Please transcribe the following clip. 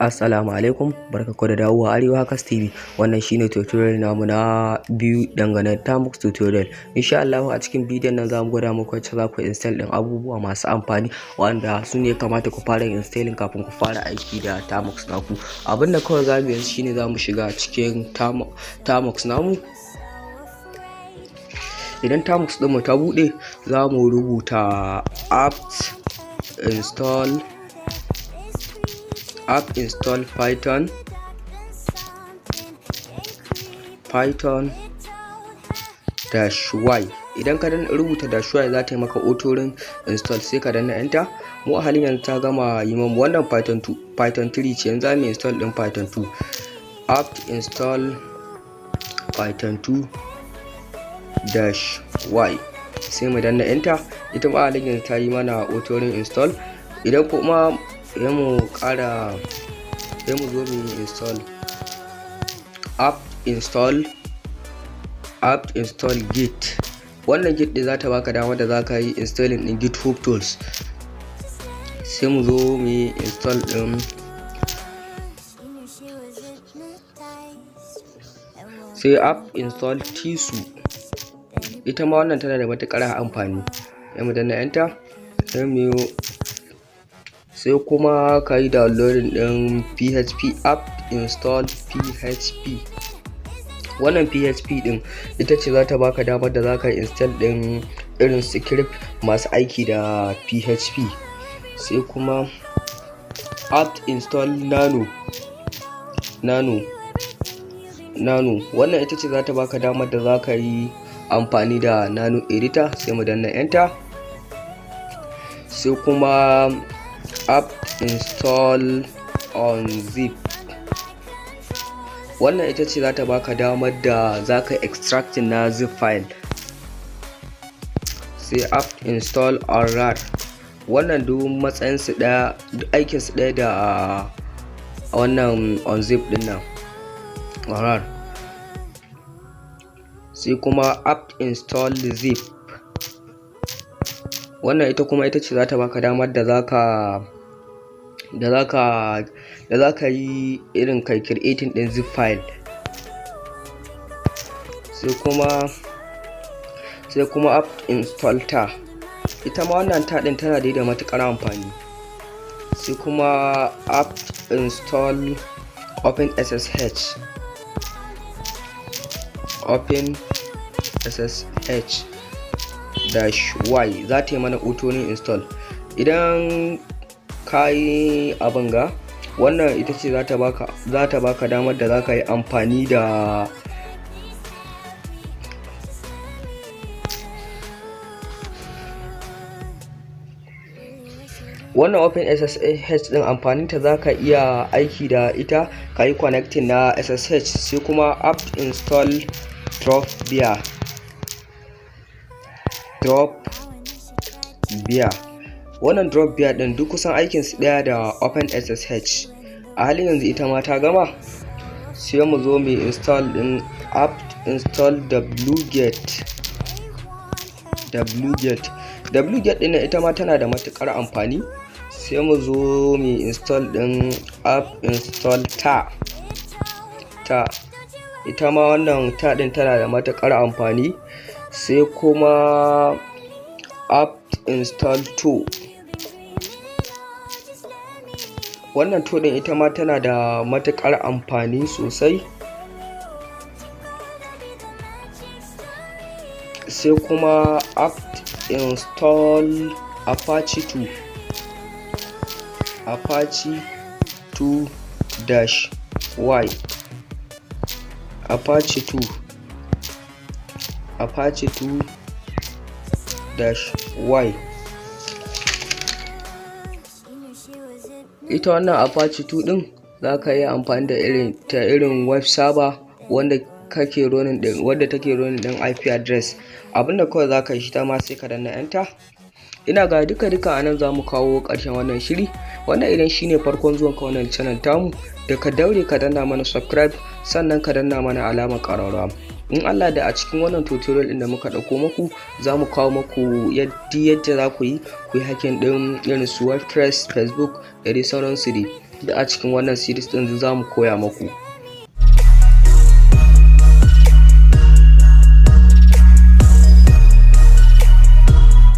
Assalamu alaikum, barkanku da dawowa Arewa Hackers TV. Wannan shine tutorial namu na biyu dangane da Termux tutorial. Insha Allah a cikin bidiyon nan zamu gwada muku yadda za ku install din abubuwa masu amfani wanda su ne kamata ku fara installing kafin ku fara aiki da Termux naku. Abinda kawai zamu yi shine zamu shiga cikin Termux namu. Idan Termux din mu ta bude, zamu rubuta apt install python -y. idan ka rubuta -y za ta yi maka autorin install, sai ka danna enter. Mu a halin yanzu ta gama yi mamu wannan python 3 ce, yanzu za mu install din python 2. apt install python 2-y, sai mu danna enter. Ita ma a halin yanzu ta yi mana autorin install. Idan kuma sai mu zo mu install apt install git. Wannan git din za ta baka dama da za ka yi installing din GitHub tools. Sai mu zo mu yi install din sai apt install tisu. Ita ma wannan tana da matukar amfani. Sai mu danna enter. Sai kuma ka yi downloading din php apt install php. Wannan php din ita ce za ta baka damar da za ka yi install din irin script masu aiki da php. Sai kuma apt install nano. Wannan ita ce za ta baka damar da za ka yi amfani da nano editor. Sai mu danna enter. Sai kuma apt install unzip. Wannan ita ce za ta baka damar da za ka extracting na zip file. Sai apt install unrar. Wannan duk matsayin su daya, duk aikin su daya da wannan unzip din nan, unrar. Sai kuma apt install zip. Wannan ita ce za ta baka damar da za ka yi irin kai creating din zip file. sai kuma apt install tar. Ita ma wannan tar din tana da matukar amfani. Sai kuma apt install OpenSSH. -y za ta yi mana autorin install. Idan ka yi abin ga, wannan ita ce za ta baka damar da za ka yi amfani da wannan OpenSSH din. Amfaninta za ka iya aiki da ita ka yi connecting na SSH. Sai kuma apt install dropbear. Wannan dropbear din duk kusan aikin su daya da OpenSSH. A halin yanzu ita ma ta gama. Sai mu zo mu install din apt install wget. Wget din ita ma tana da matukar amfani. Sai mu zo mu install din apt install tar. Ita ma wannan tar din tana da matukar amfani. Sai kuma apt install to. Wannan to din ita ma tana da matukar amfani sosai. Sai kuma apt install apache 2-y. Ita wannan apache 2 din za ka yi amfani da irin web server wanda take running din IP address. Abinda kawai za ka yi shi ta ma sai ka danna enter. Ina ga duka anan za mu kawo ƙarshen wannan shiri. Wannan idan shine farkon zuwan ka wannan channel tamu, da ka daure ka danna mana subscribe, sannan ka danna mana alamar ƙararrawa. In Allah da a cikin wannan tutorial din da muka dauko muku, za mu kawo muku yadda za ku yi hacking din irin su WordPress, Facebook da dai sauransu dai. da a cikin wannan series din za mu koya muku.